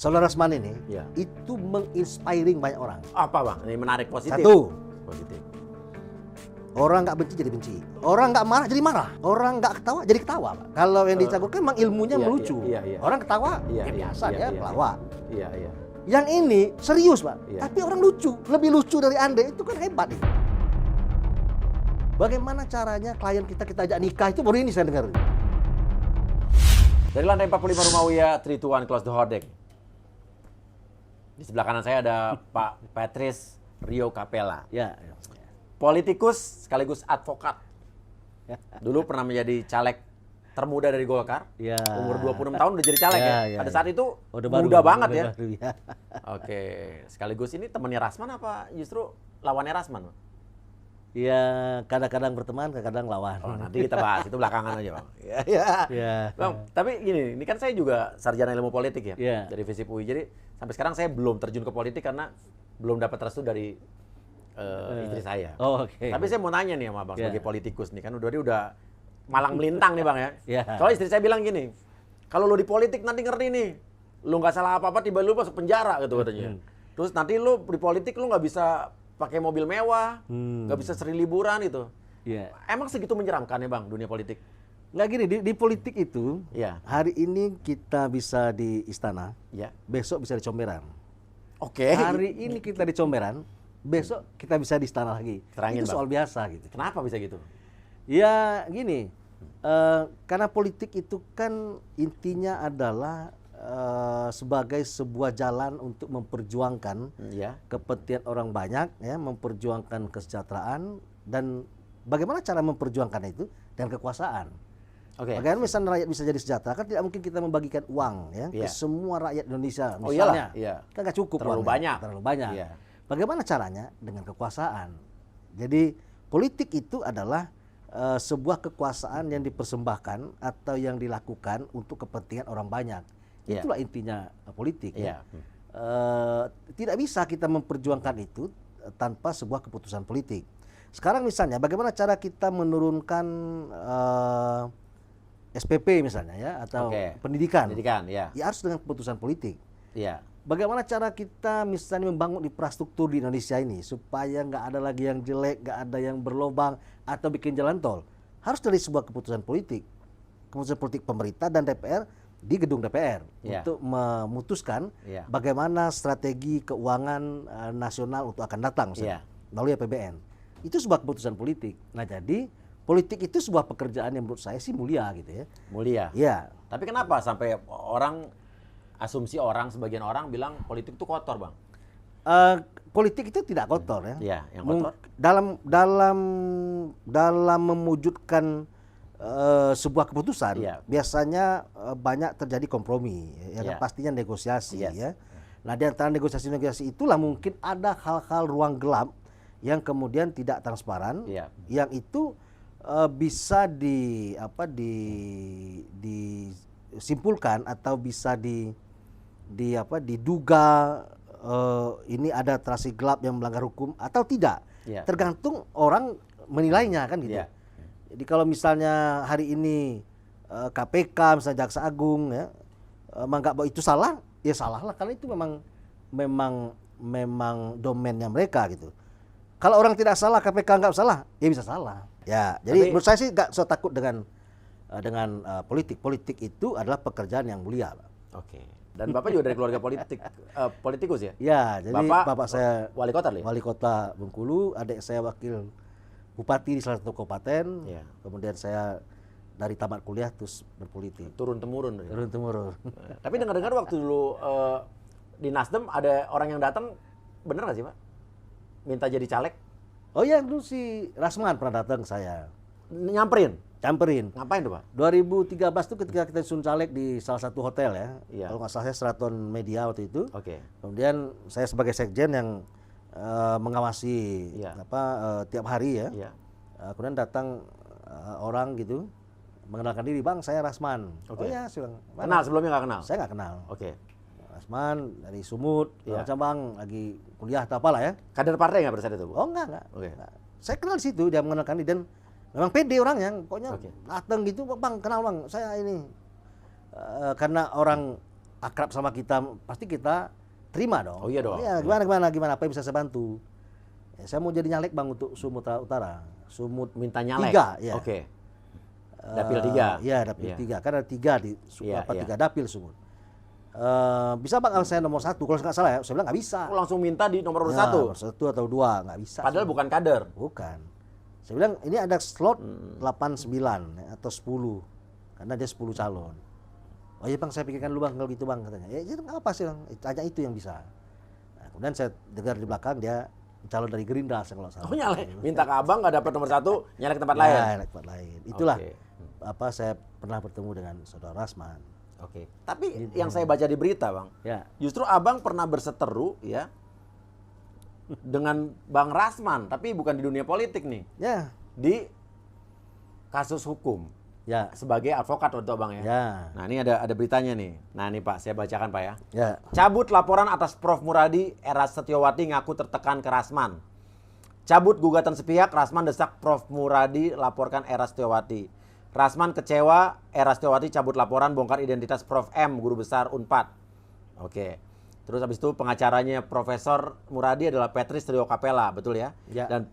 Saudara Rasman ini Ya. itu menginspiring banyak orang. Apa bang? Ini menarik positif. Satu, Positif. orang nggak benci jadi benci, orang nggak marah jadi marah, orang nggak ketawa jadi ketawa, Pak. Kalau yang dicakurkan memang ilmunya Iya, melucu. iya, iya. Orang ketawa, Iya, ya iya, biasa iya, dia iya, pelawak. Iya, iya. Yang ini serius, Pak. Iya. Tapi orang lucu, lebih lucu dari Anda, itu kan hebat nih. Bagaimana caranya klien kita ajak nikah, itu baru ini saya dengar. Dari lantai 45 rumah Uya, 3 to 1 close the door deck. Di sebelah kanan saya ada Pak Patrice Rio Capella. Ya. Politikus sekaligus advokat. Dulu pernah menjadi caleg termuda dari Golkar. Ya. Umur 26 tahun udah jadi caleg ya. Ya, Pada ya. saat itu Orde baru, muda banget Orde ya. baru, ya. Oke, sekaligus ini temannya Rasman apa justru lawannya Rasman? Bang? Ya, kadang-kadang berteman, kadang-kadang lawan. Oh, nanti kita bahas itu belakangan aja, Bang. Ya. Bang, tapi gini, ini kan saya juga sarjana ilmu politik ya, Iya. dari FISIP UI. Jadi sampai sekarang saya belum terjun ke politik karena belum dapat restu dari istri saya. Oh, oke. Tapi saya mau nanya nih sama Bang Iya. sebagai politikus nih, kan udah malang melintang nih Bang ya. Iya. Soalnya istri saya bilang gini, kalau lo di politik nanti ngerti nih, lo nggak salah apa-apa tiba lu masuk penjara gitu katanya. Terus nanti lo di politik lo nggak bisa pakai mobil mewah, nggak bisa sering liburan gitu. Iya. Emang segitu menyeramkan ya Bang dunia politik? Nggak gini, di politik itu, Iya. hari ini kita bisa di istana, Ya. besok bisa di Comberan. Oke. Hari ini kita di Comberan, besok kita bisa di istana lagi. Terangin, Itu Bang. soal biasa gitu. Kenapa bisa gitu? Ya gini, karena politik itu kan intinya adalah sebagai sebuah jalan untuk memperjuangkan Ya. kepentingan orang banyak, ya, memperjuangkan kesejahteraan, dan bagaimana cara memperjuangkan itu dengan kekuasaan. Oke. Bagaimana misalnya rakyat bisa jadi sejahtera, kan tidak mungkin kita membagikan uang ya Iya. ke semua rakyat Indonesia Oh, misalnya. iyalah, iya. Kan nggak cukup Terlalu uangnya, banyak. terlalu banyak. Iya. Bagaimana caranya? Dengan kekuasaan. Jadi politik itu adalah sebuah kekuasaan yang dipersembahkan atau yang dilakukan untuk kepentingan orang banyak. Iya. Itulah intinya politik. Iya. Ya. Tidak bisa kita memperjuangkan itu tanpa sebuah keputusan politik. Sekarang misalnya, bagaimana cara kita menurunkan SPP misalnya ya, atau Oke. pendidikan? Pendidikan, ya. Ya harus dengan keputusan politik. Iya. Bagaimana cara kita misalnya membangun infrastruktur di Indonesia ini supaya nggak ada lagi yang jelek, nggak ada yang berlobang atau bikin jalan tol? Harus dari sebuah keputusan politik. Keputusan politik pemerintah dan DPR di gedung DPR Ya. untuk memutuskan Ya. bagaimana strategi keuangan nasional untuk akan datang misalnya, melalui APBN. Itu sebuah keputusan politik. Nah, jadi politik itu sebuah pekerjaan yang menurut saya sih mulia gitu ya. Mulia. Iya. Tapi kenapa sampai asumsi orang, sebagian orang bilang politik itu kotor, Bang? Politik itu tidak kotor ya. Iya, yang kotor. Dalam memwujudkan sebuah keputusan, Iya. biasanya banyak terjadi kompromi, ya kan? Iya. Pastinya negosiasi Yes. ya. Nah, di antara negosiasi-negosiasi itulah mungkin ada hal-hal ruang gelap yang kemudian tidak transparan, Iya. yang itu bisa disimpulkan atau bisa diduga ini ada transaksi gelap yang melanggar hukum atau tidak. Iya. Tergantung orang menilainya kan gitu. Iya. Jadi kalau misalnya hari ini KPK misalnya Jaksa Agung ya menganggap bahwa itu salah, ya salah lah, karena itu memang domainnya mereka gitu. Kalau orang tidak salah, KPK nggak salah, ya bisa salah. Ya, jadi menurut saya sih nggak so takut dengan politik. Politik itu adalah pekerjaan yang mulia, Pak. Oke. Dan Bapak juga dari keluarga politikus ya? Ya, jadi bapak saya wali kota nih? wali kota Bengkulu, adik saya wakil bupati di salah satu kabupaten. Iya. Kemudian saya dari tamat kuliah terus berpolitik. Turun temurun. Turun temurun. Tapi dengar-dengar waktu dulu di Nasdem ada orang yang datang, bener nggak sih Pak? Minta jadi caleg? Oh iya, dulu si Rasman pernah datang ke saya. Nyamperin? Camperin. Ngapain tuh Pak? 2013 itu ketika kita disusun caleg di salah satu hotel ya. Iya. Kalau nggak salah saya Sheraton Media waktu itu. Oke. Kemudian saya sebagai sekjen yang mengawasi Iya. tiap hari ya. Iya. Kemudian datang orang gitu mengenalkan diri, "Bang, saya Rasman." Oke. Oh ya, saya bilang, "Mana?" Kenal sebelumnya nggak kenal? Saya nggak kenal. Oke. Rasman dari Sumut, Iya. macam Bang lagi kuliah atau apalah ya. Kader partai nggak pada saat itu Bu? Oh enggak. Oke. Enggak. Saya kenal di situ, dia mengenalkan diri dan memang pede orangnya, pokoknya Oke. datang gitu, "Bang, kenal Bang, saya ini." Karena orang akrab sama kita, pasti kita terima dong. Oh iya dong. Ya, gimana, apa yang bisa saya bantu? Ya, saya mau jadi nyalek Bang untuk Sumut Utara. Sumut Minta nyalek. 3, ya. Oke. Dapil 3. Iya, dapil 3. Kan ada 3 di Iya, iya. 3 dapil Sumut. Bisa Bang kalau saya nomor 1, kalau nggak salah ya, saya bilang nggak bisa. Aku langsung minta di nomor urut Ya, 1. nomor 1 atau 2, nggak bisa. Padahal bukan kader. Bukan. Saya bilang ini ada slot 8, 9 ya, atau 10. Karena dia 10 calon. Oh iya Bang, saya pikirkan dulu Bang kalau gitu Bang, katanya. Ya itu apa sih Bang? Hanya itu yang bisa. Nah, kemudian saya dengar di belakang dia calon dari Gerindra saya kalau salah. Oh nyalek. Minta ke abang nggak dapat nomor 1, nyalek ke tempat lain. Ya, tempat lain. Itulah Oke. apa saya pernah bertemu dengan Saudara Rasman. Oke. Tapi yang saya baca di berita, Bang, Ya. justru abang pernah berseteru ya dengan Bang Rasman, tapi bukan di dunia politik nih, Ya. di kasus hukum Ya. sebagai advokat untuk abang ya. Ya. Nah ini ada beritanya nih. Nah ini Pak, saya bacakan Pak ya. Ya. Cabut laporan atas Prof Muradi, Eras Setiawati ngaku tertekan ke Rasman. Cabut gugatan sepihak, Rasman desak Prof Muradi laporkan Eras Setiawati. Rasman kecewa, Eras Setiawati cabut laporan bongkar identitas Prof M, guru besar Unpad. Oke. Terus habis itu pengacaranya Profesor Muradi adalah Patrice Rio Capella, betul ya? Ya. Dan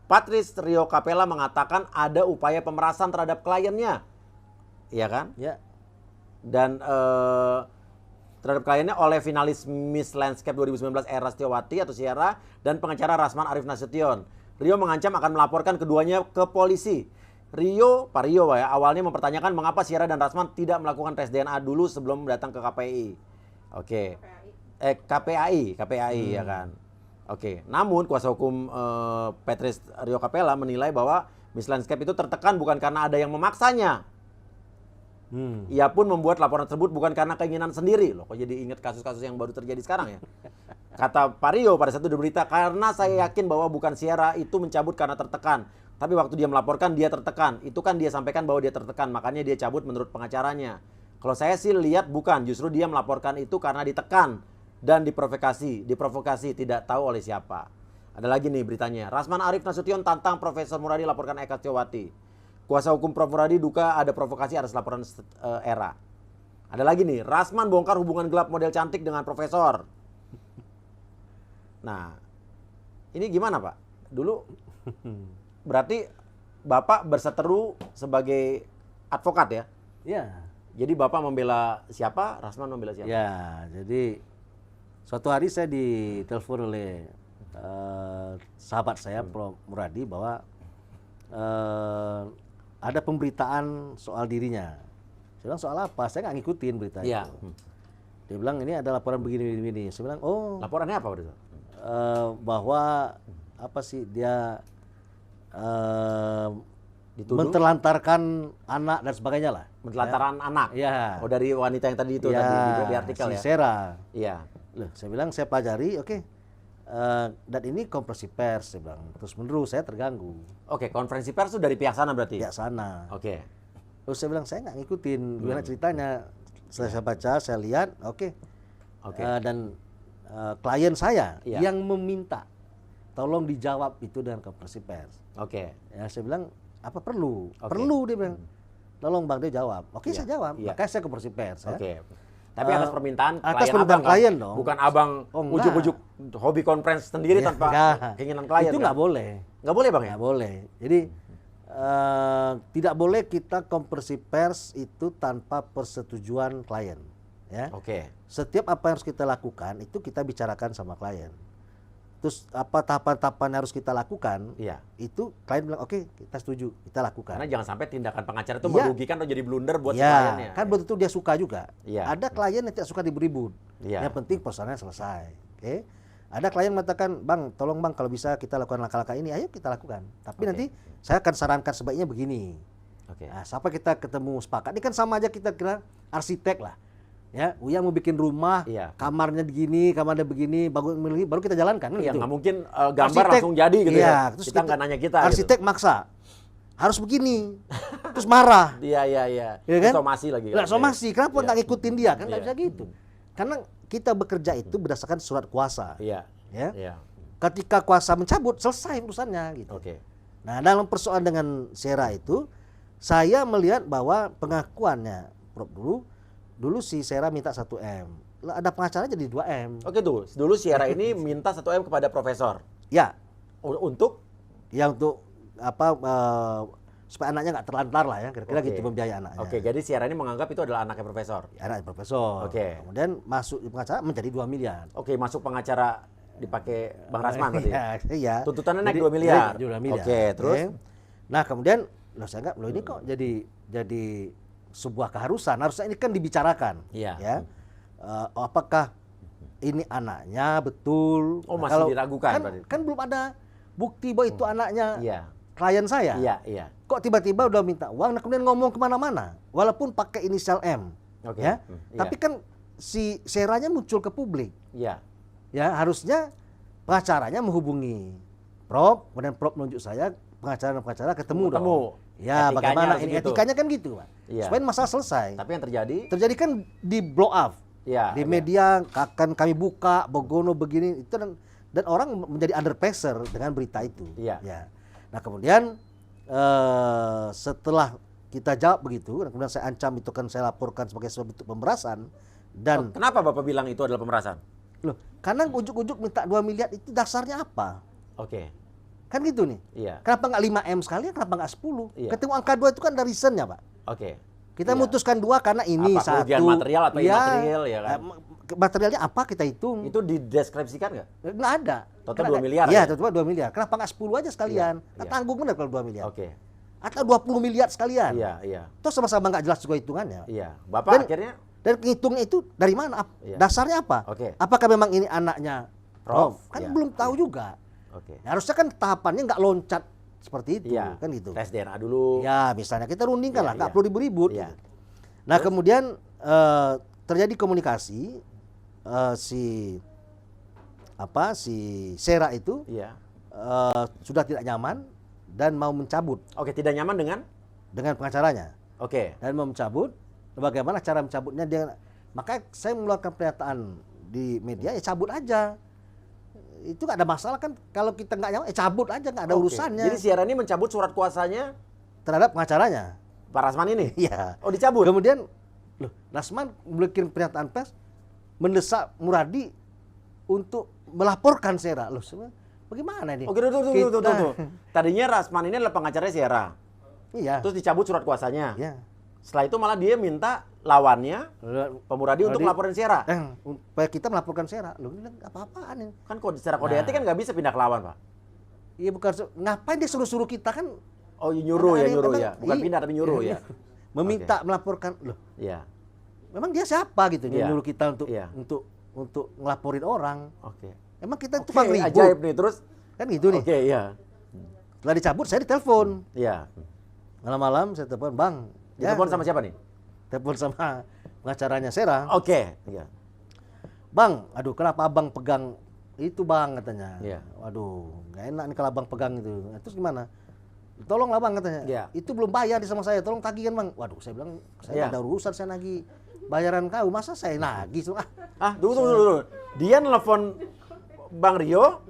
Patrice Rio Capella mengatakan ada upaya pemerasan terhadap kliennya. Iya kan? Ya. Dan terhadap kliennya oleh finalis Miss Landscape 2019 Eras Setiawati atau Sierra dan pengacara Rasman Arif Nasution. Rio mengancam akan melaporkan keduanya ke polisi. Pak Rio ya, awalnya mempertanyakan mengapa Sierra dan Rasman tidak melakukan tes DNA dulu sebelum datang ke KPI. Oke. KPAI ya kan. Oke. Namun kuasa hukum Patrice Rio Capella menilai bahwa Miss Landscape itu tertekan bukan karena ada yang memaksanya. Ia pun membuat laporan tersebut bukan karena keinginan sendiri. Loh, kok jadi ingat kasus-kasus yang baru terjadi sekarang ya? Kata Pak Rio pada saat itu berita, karena saya yakin bahwa bukan Sierra itu mencabut karena tertekan. Tapi waktu dia melaporkan dia tertekan. Itu kan dia sampaikan bahwa dia tertekan, makanya dia cabut menurut pengacaranya. Kalau saya sih lihat bukan, justru dia melaporkan itu karena ditekan dan diprovokasi tidak tahu oleh siapa. Ada lagi nih beritanya. Rasman Arif Nasution tantang Profesor Muradi laporkan Eka Setiawati. Kuasa hukum Prof Muradi duka ada provokasi atas laporan Era. Ada lagi nih, Rasman bongkar hubungan gelap model cantik dengan Profesor. Nah, ini gimana Pak? Dulu berarti Bapak berseteru sebagai advokat ya? Ya. Jadi Bapak membela siapa? Rasman membela siapa? Ya, jadi suatu hari saya ditelepon oleh sahabat saya, Prof Muradi, bahwa ada pemberitaan soal dirinya. Saya bilang soal apa? Saya nggak ngikutin berita Iya. itu. Dia bilang ini ada laporan begini. Saya bilang oh Laporannya apa waktu itu? bahwa apa sih dia Dituduh? menterlantarkan anak dan sebagainya lah. Mentelantaran anak. Iya. Oh dari wanita yang tadi itu Ya, tadi di artikel si ya. Sera. Iya. Loh, saya bilang saya pelajari, oke. Dan ini konferensi pers, saya bilang. Terus menerus saya terganggu. Oke, konferensi pers itu dari pihak sana berarti. Pihak sana. Oke. Terus saya bilang saya nggak ngikutin gimana ceritanya. Setelah saya baca, saya lihat, oke. Oke. Dan klien saya Iya. yang meminta tolong dijawab itu dengan konferensi pers. Oke. Ya saya bilang apa perlu? Oke. Perlu dia bilang. Tolong Bang dia jawab. Oke, Iya, saya jawab. iya. Makanya saya konferensi pers. Ya. Oke. Tapi atas permintaan atas klien permintaan abang kan? klien dong. Bukan abang Oh, enggak. ujuk-ujuk hobi conference sendiri Ya, tanpa enggak. keinginan klien. Itu nggak boleh. Nggak boleh bang ya? Nggak boleh. Jadi tidak boleh kita konferensi pers itu tanpa persetujuan klien. Ya. Oke. Setiap apa yang harus kita lakukan itu kita bicarakan sama klien. Terus apa tahapan-tahapan yang harus kita lakukan? Iya. Itu klien bilang oke, kita setuju, kita lakukan. Karena jangan sampai tindakan pengacara itu Iya. merugikan atau jadi blunder buat si kliennya. Ya, kan betul dia suka juga. Iya. Ada klien yang tidak suka diberi-beri. Iya. Yang penting persoalannya selesai. Oke. Ada klien mengatakan, "Bang, tolong Bang kalau bisa kita lakukan langkah-langkah ini, ayo kita lakukan." Tapi Oke. nanti saya akan sarankan sebaiknya begini. Oke. Nah, sampai kita ketemu sepakat. Ini kan sama aja kita kira arsitek lah. Ya, Uya mau bikin rumah, Iya. kamarnya begini, kamarnya begini, baru kita jalankan kan Iya, gitu. nggak mungkin gambar Arsitek- langsung jadi gitu iya, ya. terus Kita nggak nanya kita. Arsitek maksa. Harus begini. Terus marah. Gitu. Iya. Ya kan? Somasi lagi. Lah, somasi, kenapa Iya. nggak ngikutin dia? Kan nggak Iya. bisa gitu. Karena kita bekerja itu berdasarkan surat kuasa. Iya. Ya. Iya. Ketika kuasa mencabut, selesai urusannya gitu. Oke. Nah, dalam persoalan dengan Sera itu, saya melihat bahwa pengakuannya Prof dulu dulu si Sera minta 1M. Lah ada pengacara jadi 2M. Oke tuh, dulu Sierra ini minta 1M kepada profesor. Ya, Untuk ya untuk apa supaya anaknya nggak terlantar lah ya, kira-kira Oke. gitu membiayai anaknya. Oke, jadi Sierra ini menganggap itu adalah anaknya profesor. Ya, anak profesor. Oke. Kemudian masuk di pengacara menjadi 2 miliar. Oke, masuk pengacara dipakai Bang Rasman berarti. Iya, iya. Tuntutannya naik Jadi- 2 miliar. jadi 2 miliar. Oke, terus? Nah, kemudian loh saya nggak, loh ini kok jadi sebuah keharusan. Harusnya ini kan dibicarakan. Iya. Ya. Apakah ini anaknya betul? Oh, Nah, masih diragukan kan, berarti. kan belum ada bukti bahwa itu anaknya Iya. klien saya. Iya, iya. Kok tiba-tiba udah minta uang, nah kemudian ngomong kemana-mana, walaupun pakai inisial M, Oke. ya. Iya. Tapi kan si Seranya muncul ke publik, Iya. ya harusnya pengacaranya menghubungi Prof, kemudian Prof menunjuk saya, pengacara ketemu dong. Ya, Etikanya bagaimana harus ini gitu. etikanya kan gitu, Pak. Iya. Supaya masalah selesai. Tapi yang terjadi, Terjadi kan di blow up, ya, di media akan kami buka, Bogono begini itu dan orang menjadi under pressure dengan berita itu. Iya. Ya. Nah kemudian setelah kita jawab begitu, dan kemudian saya ancam itu kan saya laporkan sebagai sebuah bentuk pemerasan dan kenapa Bapak bilang itu adalah pemerasan? loh, karena ujuk-ujuk minta 2 miliar itu dasarnya apa? Oke. Kan gitu nih. Iya. Kenapa nggak 5M sekalian, kenapa nggak 10? Iya. Ketemu angka 2 itu kan ada reasonnya, Pak. Oke. Kita Iya. memutuskan 2 karena ini Apa, satu. kerugian material atau imaterial, ya kan? Materialnya apa kita hitung? Itu dideskripsikan nggak? Nggak ada. Total Karena 2 miliar Iya, ya? total 2 miliar. Kenapa nggak 10 aja sekalian? Iya, Kan iya. tanggung benar kalau 2 miliar. Oke. Atau 20 miliar sekalian. Iya, iya. Toh sama-sama nggak jelas juga hitungannya. Iya. Bapak Dan- akhirnya Dan ngitungnya itu dari mana? Iya. Dasarnya apa? Oke. Apakah memang ini anaknya Prof? Kan Iya. belum tahu juga. oke. Ya, harusnya kan tahapannya nggak loncat seperti itu, Iya. kan gitu. Tes DNA dulu. Ya, misalnya kita rundingkan Iya, lah, nggak iya. perlu ribut-ribut. Iya. gitu. Nah, kemudian terjadi komunikasi si Sera itu Iya. sudah tidak nyaman dan mau mencabut Oke, tidak nyaman dengan pengacaranya Oke. dan mau mencabut. Bagaimana cara mencabutnya dia? Makanya saya mengeluarkan pernyataan di media, ya cabut aja. Itu nggak ada masalah kan? Kalau kita nggak nyaman, cabut aja, nggak ada Oke. urusannya Jadi Sierra ini mencabut surat kuasanya terhadap pengacaranya. Pak Rasman ini? Iya. Oh, dicabut? Kemudian, loh, Rasman bikin pernyataan pers mendesak Muradi untuk melaporkan Sera. Loh, sebenarnya bagaimana ini? Oke, tuh. Tadinya Rasman ini adalah pengacaranya Sierra. Iya. Terus dicabut surat kuasanya. Iya. Setelah itu malah dia minta lawannya, Pak Muradi, untuk melaporin Sierra. Supaya kita melaporkan Sera. Loh, ini apa-apaan ini? Kan secara kode etik kan nggak bisa pindah ke lawan, Pak. Iya, bukan ngapain dia suruh-suruh kita kan? Oh, nyuruh ya, Memang- Bukan iya. pindah tapi nyuruh ya. Meminta melaporkan. Loh, Iya. memang dia siapa gitu? Dia Iya. nyuruh kita Iya. untuk ngelaporin orang. Oke. Emang kita Oke, tukang ribut? ajaib nih. Terus Kan gitu nih. oke, iya. Setelah dicabut, saya ditelepon. Iya. Malam-malam saya telepon, Bang. Ditelepon sama siapa nih? Telepon sama pengacaranya Sera. Oke. Iya. Bang, aduh kenapa abang pegang itu bang katanya. Iya. Waduh, nggak enak nih kalau abang pegang itu. Nah, terus gimana? Tolonglah bang katanya. Iya. Itu belum bayar sama saya, tolong tagihkan bang. Waduh, saya bilang saya Iya. nggak ada urusan, saya nagih bayaran kau, masa saya nagih? Tunggu. Dia nelfon Bang Rio,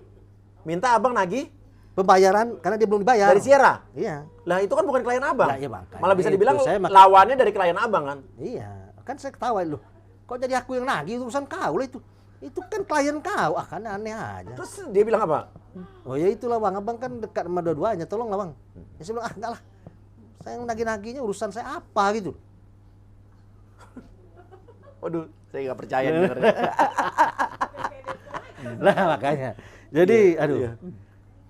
minta abang nagih Pembayaran karena dia belum dibayar. dari Sierra. Iya. Lah itu kan bukan klien abang. Lah, iya, makanya Malah bisa itu, dibilang saya lawannya dari klien abang kan. Iya, kan saya ketawa loh. Kok jadi aku yang nagih, urusan kau lah itu. Itu kan klien kau, kan aneh aja. Terus dia bilang apa? Oh ya itulah bang, abang kan dekat sama dua-duanya, tolonglah bang. Ya saya bilang, enggak lah, saya yang nagih-nagihnya urusan saya apa gitu. Waduh, saya nggak percaya dengernya. Nah makanya, jadi Iya, aduh. iya.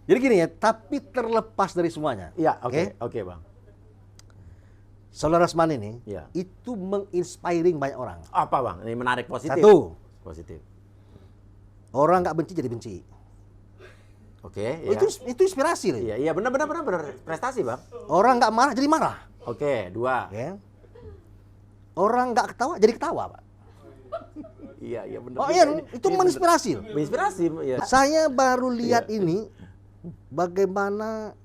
Jadi gini ya, tapi terlepas dari semuanya. Iya, oke bang. Saudara Rasman ini, Iya. itu menginspiring banyak orang. Apa bang? Ini menarik positif. Satu, Positif. orang nggak benci jadi benci. Oke. Oh, Iya. itu inspirasi loh. Iya, benar. Prestasi bang. Orang nggak marah jadi marah. Oke, 2. Ya. Orang nggak ketawa jadi ketawa, Pak. Iya benar. Oh iya, itu menginspirasi loh. Menginspirasi, ya. Saya baru lihat ini bagaimana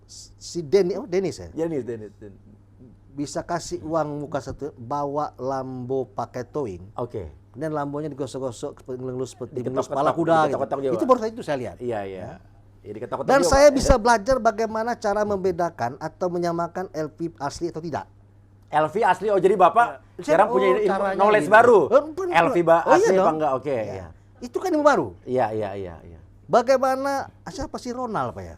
si Dennis ya Dennis. bisa kasih uang muka satu, bawa Lambo pakai towing, Oke. kemudian Lambonya digosok-gosok ngelus seperti Diketok-ketok, ngelus kepala kuda gitu. diketok-ketok dia, Itu Pak. baru itu saya lihat. Iya. Jadi ketok-ketok Dan dia, saya Pak. bisa belajar bagaimana cara membedakan atau menyamakan LP asli atau tidak. LV asli, oh jadi Bapak sekarang punya caranya knowledge gini. baru. Bener. LV asli iya apa dong. enggak? Oke, Iya. iya. Itu kan ilmu baru. Iya. Bagaimana siapa sih Ronald Pak ya?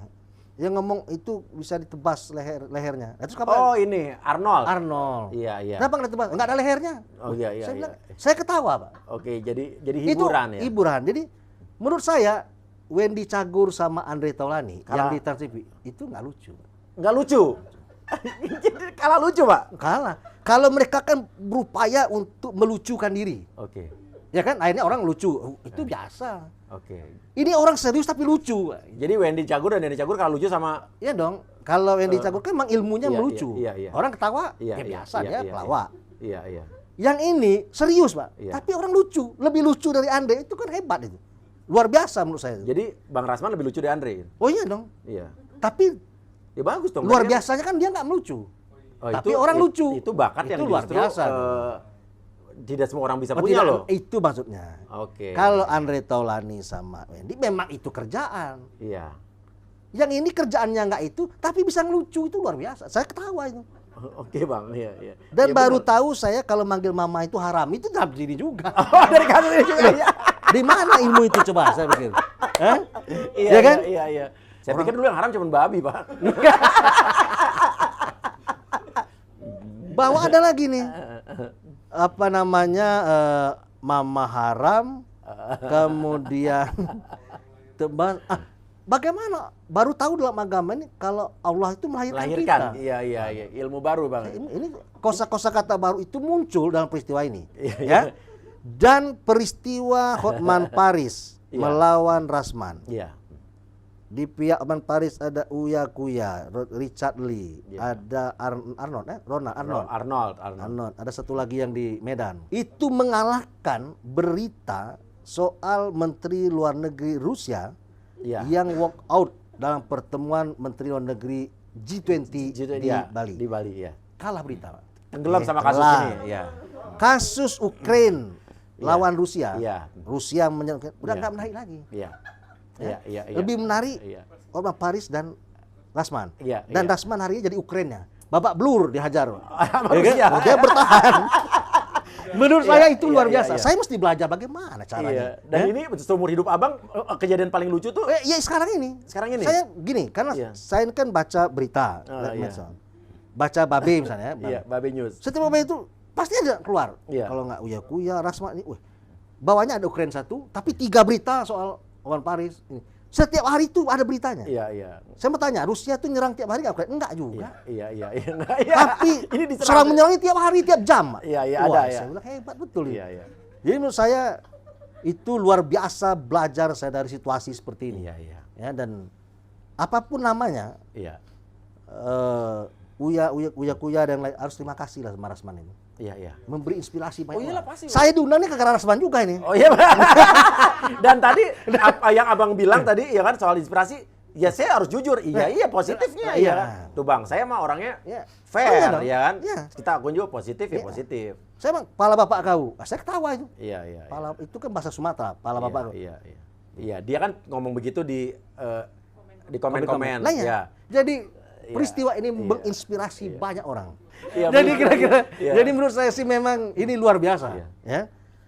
Yang ngomong itu bisa ditebas lehernya. Nah, terus kapan? Oh ini Arnold. Arnold. Iya. Kenapa nggak ditebas? Nggak ada lehernya. Oh iya. Saya bilang, saya ketawa Pak. Oke, jadi hiburan itu ya. hiburan. Jadi menurut saya Wendy Cagur sama Andre Taulani yang di Trans TV itu nggak lucu. Nggak lucu. Jadi kalah lucu, Pak. Kalah. Kalau mereka kan berupaya untuk melucukan diri. Oke. Ya kan akhirnya orang lucu. Itu biasa. Oke. Ini orang serius tapi lucu. Jadi Wendy Cagur dan Denny Cagur kalah lucu sama Iya dong. Kalau Wendy Cagur kan memang ilmunya iya, melucu. iya. Orang ketawa Iya, ya iya, biasa iya, dia iya, pelawak. Iya. Yang ini serius, Pak. Iya. Tapi orang lucu, lebih lucu dari Andre. Itu kan hebat itu. Luar biasa menurut saya. Jadi Bang Rasman lebih lucu dari Andre. Oh iya dong. Iya. Tapi Ya bagus dong. luar berarti kan- biasanya kan dia nggak melucu. Oh, Tapi orang lucu. Itu bakat Itu yang luar justru biasa. tidak semua orang bisa Oh, punya tidak, loh. Itu maksudnya. Oke. Kalau Andre Taulani sama Wendy memang itu kerjaan. Iya. Yang ini kerjaannya nggak itu, tapi bisa ngelucu itu luar biasa. Saya ketawa itu. Oke Bang, iya. Dan Iya, baru benar. tahu saya kalau manggil mama itu haram itu dalam sini juga. Oh, dari kasus ini juga ya. Di mana ilmu itu coba saya pikir? Hah? Iya Ya kan? Iya. Saya pikir dulu yang haram cuma babi, Pak. Bahwa ada lagi nih apa namanya mama haram, kemudian tebas. Bagaimana? Baru tahu dalam agama ini kalau Allah itu melahirkan kita. Iya. Ilmu baru, Bang. Ini kosa-kosa kata baru itu muncul dalam peristiwa ini, Iya. ya. Dan peristiwa Hotman Paris Iya. melawan Rasman. Iya. Di pihak Hotman Paris ada Uya Kuya, Richard Lee, Iya. ada Arnold, Arnold. Ada satu lagi yang di Medan. Itu mengalahkan berita soal Menteri Luar Negeri Rusia Iya. yang walk out dalam pertemuan Menteri Luar Negeri G20 di Bali. Di Bali, ya. Kalah berita, Pak. Tenggelam sama kasus Kalah. ini, ya. Kasus Ukraine lawan Rusia. Iya. Rusia menyerang, udah Iya. nggak menarik lagi. Iya. Iya. Lebih menarik Iya. Hotman Paris dan Rasman. Iya, Dan iya. Rasman harinya jadi Ukraina. Babak belur dihajar. Sama Ya kan? Rusia. Dia bertahan. Menurut saya itu Iya, luar iya, biasa. iya. Saya mesti belajar bagaimana Iya. caranya. Dan Ya? ini seumur hidup Abang kejadian paling lucu tuh Ya sekarang ini. sekarang ini. Saya gini, karena Iya. saya kan baca berita, Oh, iya. medsos. Baca Babe misalnya. Iya, Babe News. Setiap Babe itu pasti ada keluar. Iya. Kalau nggak Uya Kuya, Rasman ini, bawahnya ada Ukraine 1, tapi 3 berita soal Hotman Paris. Ini. Setiap hari itu ada beritanya. Iya. Saya mau tanya, Rusia tuh nyerang tiap hari nggak Ukraine? Enggak juga. Iya. Tapi ini diserang. serang menyerang ini tiap hari, tiap jam. Iya, Wah, ada ya. Saya bilang hebat betul ini. Iya. Jadi menurut saya itu luar biasa belajar saya dari situasi seperti ini. Iya. Ya, dan apapun namanya, Iya. Uya Kuya dan lain harus terima kasih lah sama Rasman ini. Iya. Memberi inspirasi banyak. Oh iyalah, orang. pasti. Saya diundang nih ke Rasman juga ini. Oh iya. Dan tadi apa yang Abang bilang tadi ya kan soal inspirasi, ya saya harus jujur. Iya positifnya Iya. kan. Tuh Bang, saya mah orangnya Iya. fair Oh, iya dong. ya kan. Iya. Kita akun juga positif ya Iya. positif. Saya bilang, pala bapak kau. Saya ketawa itu. Iya. Pala itu kan bahasa Sumatera, pala bapak kau. Iya, dia kan ngomong begitu di komen-komen. Nah, ya. Ya. Jadi Iya. peristiwa ini Iya. menginspirasi banyak orang. Iya, Jadi betul. kira-kira, Iya. jadi menurut saya sih memang ini luar biasa, Iya. ya.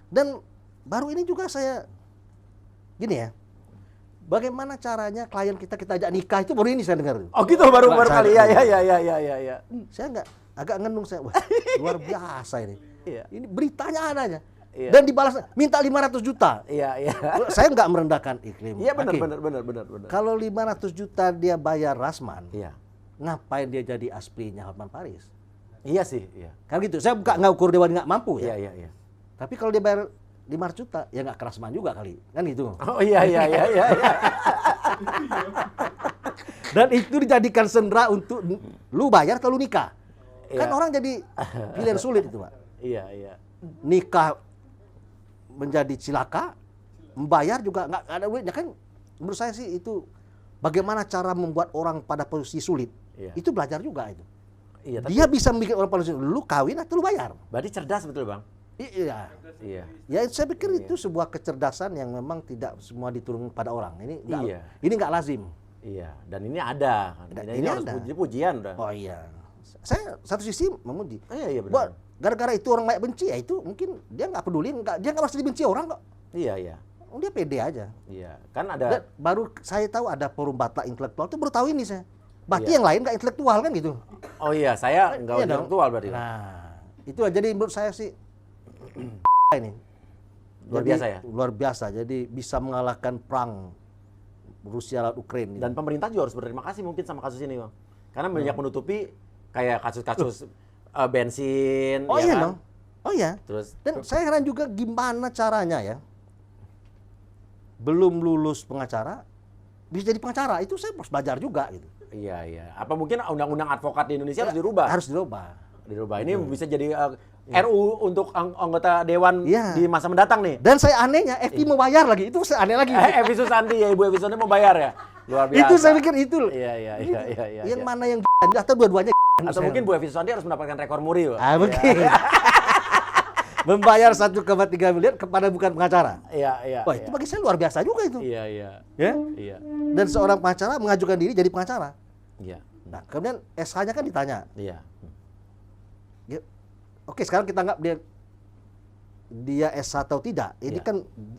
Dan baru ini juga saya gini ya, bagaimana caranya klien kita ajak nikah itu baru ini saya dengar. Oh gitu baru kali ya. Saya agak ngenung saya, wah luar biasa ini. Iya. Ini beritanya adanya. Iya. Dan dibalas minta 500 juta. Iya. Saya nggak merendahkan iklim. Iya benar. Hakim. Kalau 500 juta dia bayar Rasman, Iya. ngapain dia jadi asprinya Hotman Paris? Iya sih, iya. Kan gitu. Saya nggak ukur Dewan nggak mampu ya. Iya. Tapi kalau dia bayar 500 juta, ya nggak ke Rasman juga kali. Kan gitu. Oh iya. Dan itu dijadikan sendera untuk lu bayar atau lu nikah. Kan Iya. orang jadi pilihan sulit itu, Pak. Iya. Nikah menjadi cilaka, membayar juga nggak ada duitnya kan. Menurut saya sih itu bagaimana cara membuat orang pada posisi sulit. Iya. Itu belajar juga itu. Iya, tapi Dia bisa membuat orang pada posisi sulit. Lu kawin atau lu bayar? berarti cerdas betul, Bang. Iya. Iya. Ya saya pikir itu sebuah kecerdasan yang memang tidak semua diturunkan pada orang. Iya. Ini nggak lazim. Iya, dan ini ada. Dan Ini harus ada. pujian udah. Oh iya. Saya satu sisi memuji. Iya benar. Buat gara-gara itu orang banyak benci ya itu mungkin dia nggak peduli, dia nggak merasa dibenci orang kok. Iya. Dia pede aja. Iya, kan Dan ada. baru saya tahu ada forum Batak intelektual itu baru tahu ini saya. Berarti Iya. yang lain nggak intelektual kan gitu. Oh iya, saya nggak Iya dong. intelektual berarti. Nah, itu jadi menurut saya sih ini Luar Jadi, biasa ya? Luar biasa. Jadi bisa mengalahkan perang Rusia lawan Ukraina. Dan pemerintah juga harus berterima kasih mungkin sama kasus ini, Bang. Karena banyak menutupi kayak kasus-kasus bensin, Oh ya iya kan? dong. Oh iya. Terus Dan saya heran juga gimana caranya ya. Belum lulus pengacara bisa jadi pengacara. Itu saya harus belajar juga gitu. iya. Apa mungkin undang-undang advokat di Indonesia harus dirubah? Harus dirubah. Ini bisa jadi RU untuk anggota dewan Iya. di masa mendatang nih. Dan saya anehnya FI mau bayar lagi. Itu saya aneh lagi. Evi Susanti ya, Ibu Evi Susanti mau bayar ya? Luar biasa. Itu saya pikir itu. Iya. Yang mana yang atau dua-duanya Atau saya. mungkin Bu Evi Susanti harus mendapatkan rekor muri, Pak. Mungkin. Membayar 1,3 miliar kepada bukan pengacara. Iya. Wah, itu bagi saya luar biasa juga itu. Iya. Ya? Iya. Dan seorang pengacara mengajukan diri jadi pengacara. Iya. Nah, kemudian SH-nya kan ditanya. Iya. Ya, oke, sekarang kita anggap dia SH atau tidak. Ini Iya. kan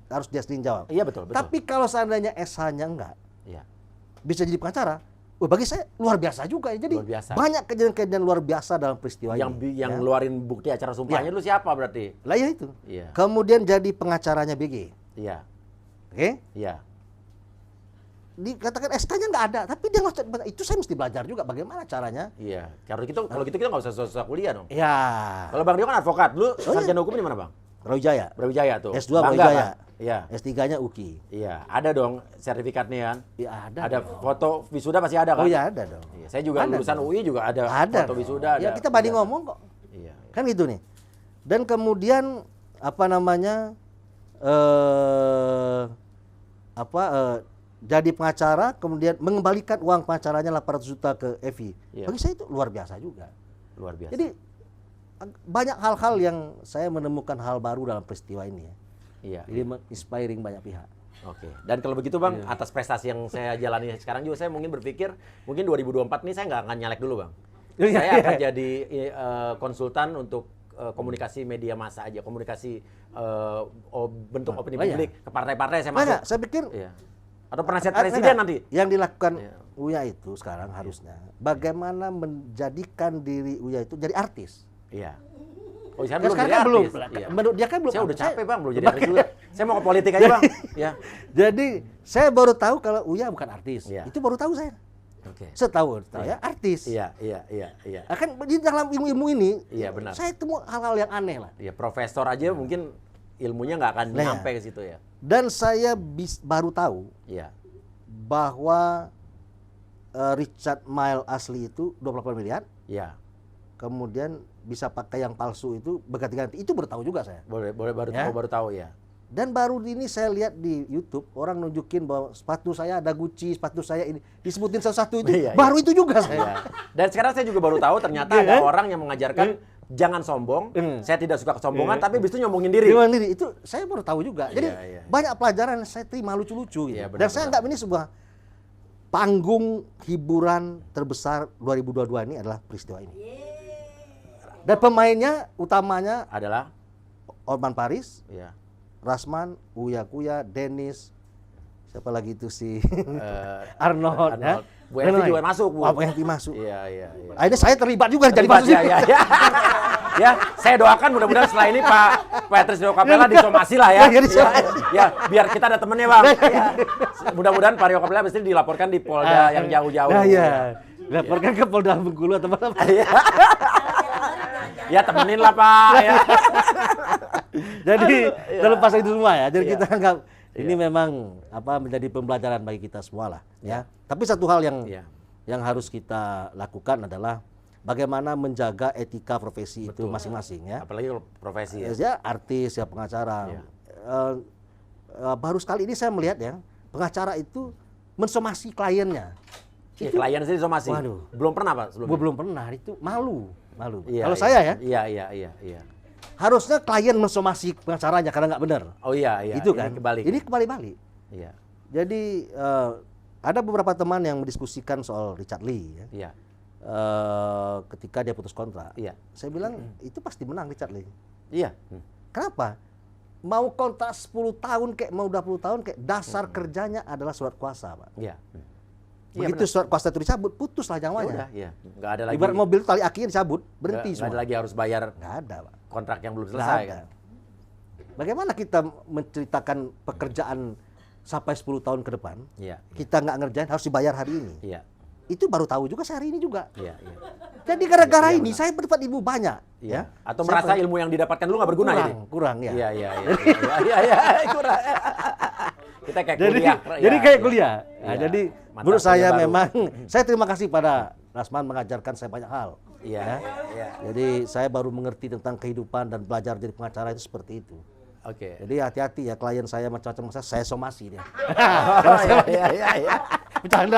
harus dia sendiri jawab. Iya betul. Tapi kalau seandainya SH-nya enggak, Iya. bisa jadi pengacara. Bagi saya luar biasa juga. Jadi Luar biasa. banyak kejadian-kejadian luar biasa dalam peristiwa Yang ini. yang ya. ngeluarin bukti acara sumpahnya dulu siapa berarti? Lah ya itu. Iya. Kemudian jadi pengacaranya BG. Iya. Oke? Iya. Dikatakan SK-nya nggak ada, tapi dia nggak, itu saya mesti belajar juga bagaimana caranya. Iya. Kalau gitu kita nggak usah susah kuliah dong. Ya. Kalau Bang Dio kan advokat, lu iya. sarjana hukum di mana, Bang? Brawijaya. Brawijaya tuh. S2 Bangga, Brawijaya. kan? Iya. S3-nya UKI. Iya, ada dong sertifikatnya kan. Ya ada. Ada foto wisuda pasti ada kan? Oh ya ada dong. Iya, saya juga Ada lulusan dong. UI juga ada, Ada. foto dong. wisuda Ya ada. kita banding Iya. ngomong kok. Iya. Kan gitu nih. Dan kemudian apa namanya jadi pengacara kemudian mengembalikan uang pengacaranya 800 juta ke Evi. Iya. Bagi saya itu luar biasa juga. Luar biasa. Jadi banyak hal-hal yang saya menemukan hal baru dalam peristiwa ini ya. Iya. Jadi inspiring banyak pihak. Oke. Dan kalau begitu Bang, Iya. atas prestasi yang saya jalani sekarang juga saya mungkin berpikir mungkin 2024 ini saya nggak akan nyalek dulu Bang. Iya, Saya iya. akan jadi konsultan untuk komunikasi media massa aja, komunikasi bentuk opini Oh, iya. publik ke partai-partai saya masuk. Banyak, saya pikir Iya. Atau penasihat Ada presiden nggak? nanti. Yang dilakukan Iya. Uya itu sekarang harusnya bagaimana menjadikan diri Uya itu jadi artis. Iya. Oh, saya Kan belum sekarang jadi kan belum. artis. Iya. Menurut dia kan belum. Saya udah Saya- capek Bang, belum jadi artis juga. Saya mau ke politik aja Bang. Ya. Jadi saya baru tahu kalau Uya bukan artis. Iya. Itu baru tahu saya. Oke. Setahu ya artis. Iya. Akan di dalam ilmu-ilmu ini, Iya, benar. saya temu hal-hal yang aneh lah. Iya, profesor aja mungkin ilmunya nggak akan Nah, ya. nyampe ke situ ya. Dan saya baru tahu Iya. bahwa Richard Mille asli itu 28 miliar, Iya. kemudian bisa pakai yang palsu itu berganti-ganti. Itu baru tahu juga saya. Boleh baru Ya. baru tahu ya. Dan baru ini saya lihat di YouTube orang nunjukin bahwa sepatu saya ada Gucci, sepatu saya ini disebutin satu-satu itu. Iya, Baru itu juga saya. Iya. Dan sekarang saya juga baru tahu ternyata Iya, ada kan? orang yang mengajarkan jangan sombong. Saya tidak suka kesombongan, Iya. tapi habis itu nyombongin diri. Gimana diri itu saya baru tahu juga. Jadi Iya. banyak pelajaran yang saya terima lucu-lucu gitu. Iya, Dan saya benar. anggap ini sebuah panggung hiburan terbesar 2022 ini adalah peristiwa ini. Dan pemainnya utamanya Adalah Orman Paris, ya. Rasman, Uya Kuya, Dennis, siapa lagi itu si Arnold. Arnold. Bu Evi juga masuk, Bu. Bu Evi masuk. Iya. Akhirnya saya terlibat juga jadi Terlibat, masuk. ya. Ya, saya doakan mudah-mudahan setelah ini Pak Patrice Rio Capella disomasi lah ya. Ya, disomasi. Ya, biar kita ada temennya Bang. Ya. Mudah-mudahan Pak Rio Capella pasti dilaporkan di Polda yang jauh-jauh. Nah, iya. Laporkan ke Polda Bengkulu atau apa? Iya. Ya temenin lah Pak. Ya. Jadi terlepas itu semua ya. Jadi Iya. kita anggap ini memang menjadi pembelajaran bagi kita semua lah ya. Tapi satu hal Iya. yang harus kita lakukan adalah bagaimana menjaga etika profesi itu masing-masing ya. Apalagi kalau profesi ya. Ya artis ya pengacara. Iya. Baru sekali ini saya melihat ya pengacara itu mensomasi kliennya. Ya, klien sendiri somasi. Waduh. Belum pernah Pak sebelumnya? Belum pernah itu malu. Iya, Kalau iya. saya ya Iya. harusnya klien mensomasi pengacaranya karena nggak benar. Oh iya. Itu kan. Ini kebalik. Ini kebalik-balik. Iya. Jadi ada beberapa teman yang mendiskusikan soal Richard Lee. Ya. Iya. ketika dia putus kontrak. Iya. Saya bilang itu pasti menang Richard Lee. Iya. Kenapa? Mau kontrak 10 tahun kayak mau 20 tahun kayak dasar kerjanya adalah surat kuasa, Pak. Iya. Begitu surat kuasa itu dicabut, putuslah Ya nyawanya. udah, iya. Nggak ada lagi. Ibarat mobil tali akinya dicabut, berhenti nggak semua. ada lagi harus bayar Nggak ada, Pak. kontrak yang belum Nggak selesai ada. kan. Bagaimana kita menceritakan pekerjaan sampai 10 tahun ke depan? Iya. Kita nggak ngerjain harus dibayar hari ini. Iya. Itu baru tahu juga saya hari ini juga. Iya, iya. Jadi gara-gara Iya, ini benar. saya berdebat ilmu banyak, Iya. ya. Atau Saya merasa ilmu yang didapatkan lu nggak berguna kurang, ini. kurang ya. Iya, iya, iya. Iya, iya, kurang. Kita kayak Jadi, kuliah. jadi ya, kayak iya. kuliah. Nah, Iya. jadi Mata menurut saya kuliah baru. memang saya terima kasih pada Rasman mengajarkan saya banyak hal. Iya, ya. iya. Jadi saya baru mengerti tentang kehidupan dan belajar jadi pengacara itu seperti itu. Oke. Jadi hati-hati ya klien saya macam-macam saya somasi dia. Iya, iya, iya, iya. Bercanda.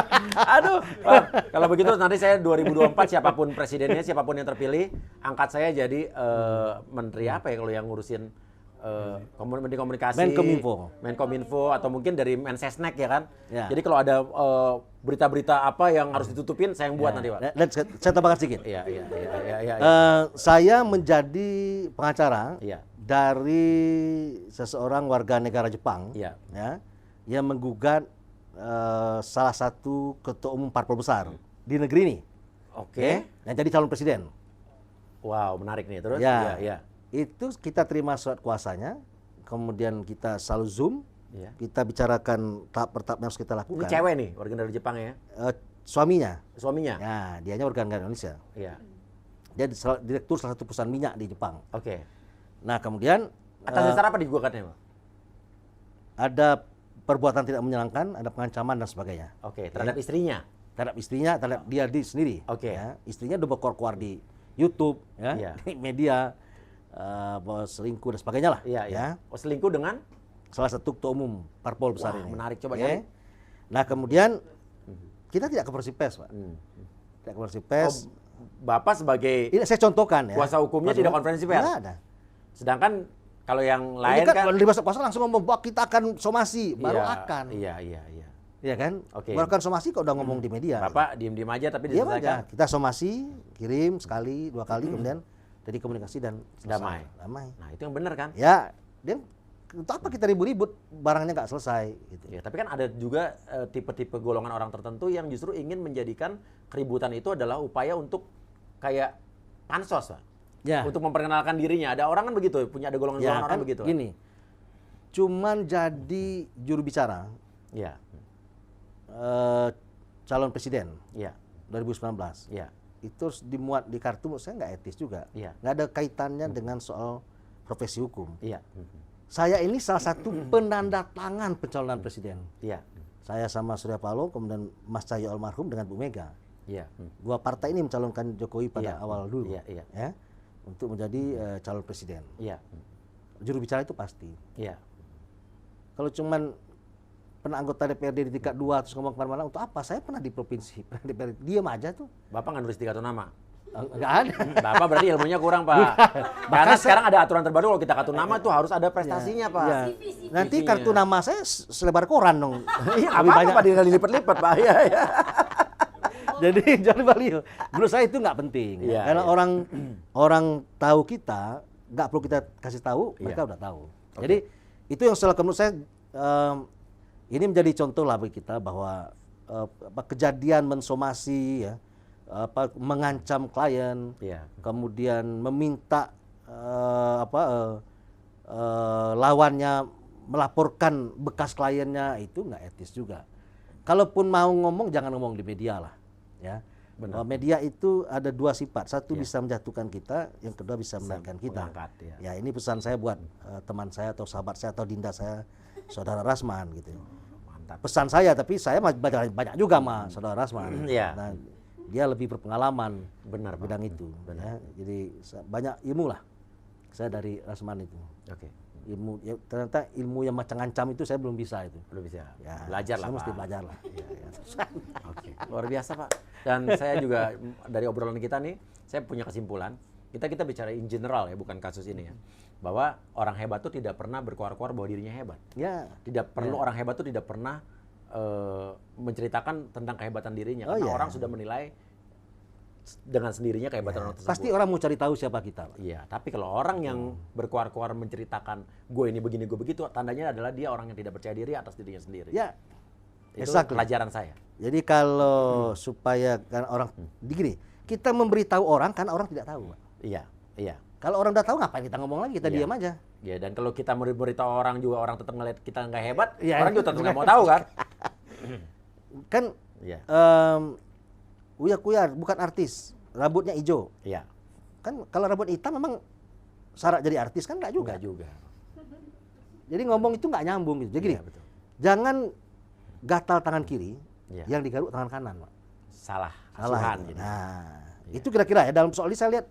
Aduh, Pak, kalau begitu nanti saya 2024 siapapun presidennya, siapapun yang terpilih, angkat saya jadi menteri apa ya kalau yang ngurusin menteri komunikasi, Menkominfo atau mungkin dari Mensesnek ya kan. Ya. Jadi kalau ada berita-berita apa yang harus ditutupin, saya yang buat nanti, Pak. Dan saya tambahkan sedikit. Iya, iya, iya, iya, iya. Saya menjadi pengacara Iya. dari seseorang warga negara Jepang, Iya. ya, yang menggugat salah satu ketua umum parpol besar di negeri ini, Oke. yang jadi calon presiden. Wow, menarik nih. Terus? Ya, Iya, itu kita terima surat kuasanya, kemudian kita selalu zoom, iya. kita bicarakan tahap per tahap yang harus kita Ini lakukan. cewek nih, warga negara Jepang ya. Suaminya, Suaminya? ya, dianya warga negara Indonesia. Iya. Dia direktur salah satu perusahaan minyak di Jepang. Oke. Nah, kemudian Atas dasar apa digugatnya, Pak? ada perbuatan tidak menyenangkan, ada pengancaman dan sebagainya. Oke, terhadap istrinya. Terhadap istrinya, terhadap dia sendiri. Oke. Ya. Istrinya udah berkuar-kuar di YouTube, ya, Iya. di media, bahwa selingkuh dan sebagainya lah. Iya, iya. Ya. Oh, selingkuh dengan? Salah satu ketua umum parpol besar Wah, ini. menarik. Coba Oke. cari. Nah, kemudian kita tidak konversi pers, Pak. Tidak konversi pers. Bapak sebagai Ini saya contohkan ya. kuasa hukumnya tidak konferensi pers? Nggak ada. Sedangkan kalau yang Ini lain kan, kan, kalau di masa kuasa langsung ngomong bahwa kita akan somasi, baru iya, akan. Iya, iya, iya. Iya kan? Oke. Baru akan somasi kok udah ngomong di media. Bapak diem-diem aja tapi Diam diselesaikan. aja. Kita somasi, kirim sekali, dua kali, kemudian jadi komunikasi dan selesai. Damai. Damai. Nah, itu yang benar kan? Ya, dia untuk apa kita ribut-ribut barangnya nggak selesai gitu. Ya, tapi kan ada juga tipe-tipe golongan orang tertentu yang justru ingin menjadikan keributan itu adalah upaya untuk kayak pansos, Pak. Ya. Untuk memperkenalkan dirinya. Ada orang kan begitu, punya ada golongan-golongan Ya orang kan begitu. Pak. gini. Cuman jadi juru bicara Iya. calon presiden Iya. 2019. Iya. Itu harus dimuat di kartu, menurut saya nggak etis juga. Iya. Nggak ada kaitannya dengan soal profesi hukum. Iya. Saya ini salah satu penanda tangan pencalonan presiden. Iya. Saya sama Surya Paloh, kemudian Mas Cahyo almarhum dengan Bu Mega. Iya. Dua partai ini mencalonkan Jokowi pada Iya. awal dulu, Iya, iya. ya, untuk menjadi calon presiden. Iya. Juru bicara itu pasti. Iya. Kalau cuman pernah anggota DPRD di tingkat 2 terus ngomong kemana-mana, untuk apa? Saya pernah di provinsi, pernah di DPRD, diam aja tuh. Bapak nggak nulis 3 nama. Nggak ada. Bapak berarti ilmunya kurang, Pak. Karena sekarang ada aturan terbaru kalau kita kartu nama tuh harus ada prestasinya, Pak. Ya. Nanti CV-nya. kartu nama saya selebar koran dong. Iya, Lebih apa banyak. Pak dilipat-lipat, Pak. Iya, iya. Jadi jadi baliho. Menurut saya itu nggak penting. Iya, Karena iya. orang tahu kita, nggak perlu kita kasih tahu, mereka Iya. udah tahu. Jadi itu yang salah menurut saya, ini menjadi contoh lah bagi kita bahwa kejadian mensomasi, ya, mengancam klien, Iya. kemudian meminta lawannya melaporkan bekas kliennya, itu nggak etis juga. Kalaupun mau ngomong jangan ngomong di media lah, ya. Benar. Bahwa media itu ada dua sifat, satu Iya. bisa menjatuhkan kita, yang kedua bisa menaikkan kita. mengangkat, ya. Ya, ini pesan saya buat teman saya atau sahabat saya atau dinda saya, saudara Rasman gitu. Mantap. Pesan saya, tapi saya banyak juga sama saudara Rasman. Iya. Nah, dia lebih berpengalaman Benar, Pak. bidang itu. Benar. Ya. Jadi banyak ilmu lah saya dari Rasman itu. Oke. Ilmu, ya, ternyata ilmu yang macam ngancam itu saya belum bisa itu. Belum bisa. Ya, Belajar lah, saya mesti Pak. belajar lah. Ya, ya. Oke, luar biasa Pak. Dan saya juga dari obrolan kita nih, saya punya kesimpulan. Kita bicara in general ya, bukan kasus ini ya. Bahwa orang hebat tuh tidak pernah berkuar-kuar bahwa dirinya hebat. Ya. Tidak perlu orang hebat tuh tidak pernah menceritakan tentang kehebatan dirinya. Oh, Karena iya. orang sudah menilai dengan sendirinya kehebatan orang tersebut. Pasti orang mau cari tahu siapa kita, Pak. Iya, tapi kalau orang yang berkuar-kuar menceritakan gue ini begini, gue begitu, tandanya adalah dia orang yang tidak percaya diri atas dirinya sendiri. Ya, Itu exactly. pelajaran saya. Jadi kalau supaya kan orang gini, kita memberitahu orang karena orang tidak tahu, Pak. Iya, iya. Kalau orang udah tahu ngapain kita ngomong lagi, kita Iya. diam aja. Ya, dan kalau kita beritahu orang juga, orang tetap ngeliat kita nggak hebat, Iya. orang juga tetap nggak mau tahu kan? Kan Iya, Uya Kuya bukan artis, rambutnya hijau. iya. Kan kalau rambut hitam memang syarat jadi artis kan nggak juga. Enggak juga. Jadi ngomong itu nggak nyambung gitu. Jadi gini, Iya, betul. jangan gatal tangan kiri, Iya. yang digaruk tangan kanan, Pak. Salah, Salah. asuhan itu. gitu. Nah, Iya. itu kira-kira ya dalam soal ini saya lihat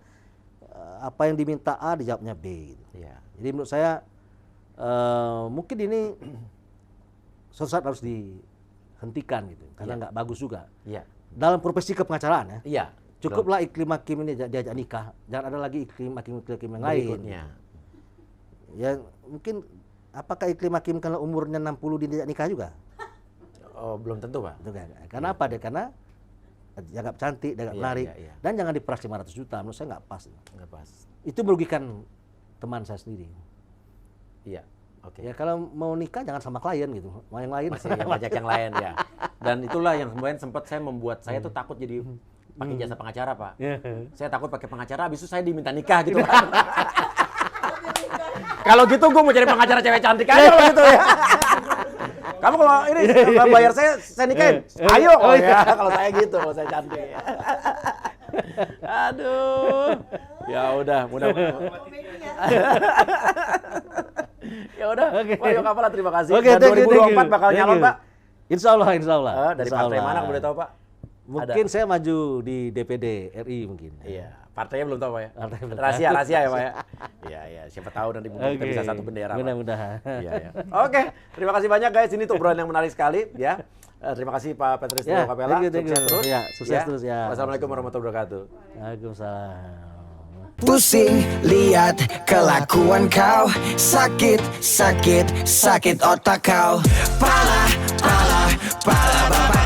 apa yang diminta A dijawabnya B. Gitu. Iya. Jadi menurut saya mungkin ini suatu saat harus dihentikan gitu, karena Iya. nggak bagus juga. Iya. Dalam profesi kepengacaraan ya, Iya. cukuplah iklim hakim ini diajak nikah, jangan ada lagi iklim hakim yang lain. Berikutnya. Ya mungkin apakah iklim hakim kalau umurnya 60 diajak nikah juga? Oh, belum tentu, Pak. Itu kan. Karena apa deh? Karena dianggap cantik, dianggap Iya, menarik, iya, iya. dan jangan diperas 500 juta. Menurut saya nggak pas. Nggak pas. Itu merugikan teman saya sendiri. Iya. Oke. Ya kalau mau nikah jangan sama klien gitu, mau yang lain. Masih banyak yang lain ya. Dan itulah yang kemudian sempat saya membuat saya tuh takut jadi pakai jasa pengacara, Pak. Saya takut pakai pengacara, habis itu saya diminta nikah gitu kan. Kalau gitu gue mau jadi pengacara cewek cantik aja kalau gitu ya. Kamu kalau ini bayar saya nikahin. Ayo oh ya kalau saya gitu, kalau saya cantik. Aduh. Ya udah, mudah-mudahan. Ya udah, Oke. Pak Yokapala terima kasih. Oke, Dan thank you, 2024 bakal thank nyalon, you. Pak. Insya Allah, insya Allah. Dari Insya partai Allah. mana boleh tahu, Pak? Mungkin saya maju di DPD RI mungkin. Iya, partainya belum tahu, Pak ya. Partai belum Rahasia ya, Pak ya. Iya, iya, siapa tahu nanti mungkin kita Oke. bisa satu bendera, Pak. Mudah-mudahan. Iya, iya. Oke, terima kasih banyak guys. Ini tuh obrolan yang menarik sekali ya. Terima kasih Pak Petrus Ya, Yokapala. thank you. Sukses terus. Ya, sukses terus ya. Wassalamualaikum warahmatullahi wabarakatuh. Waalaikumsalam. Pusing lihat kelakuan kau, sakit, sakit, sakit otak kau. Pala, pala, pala bapak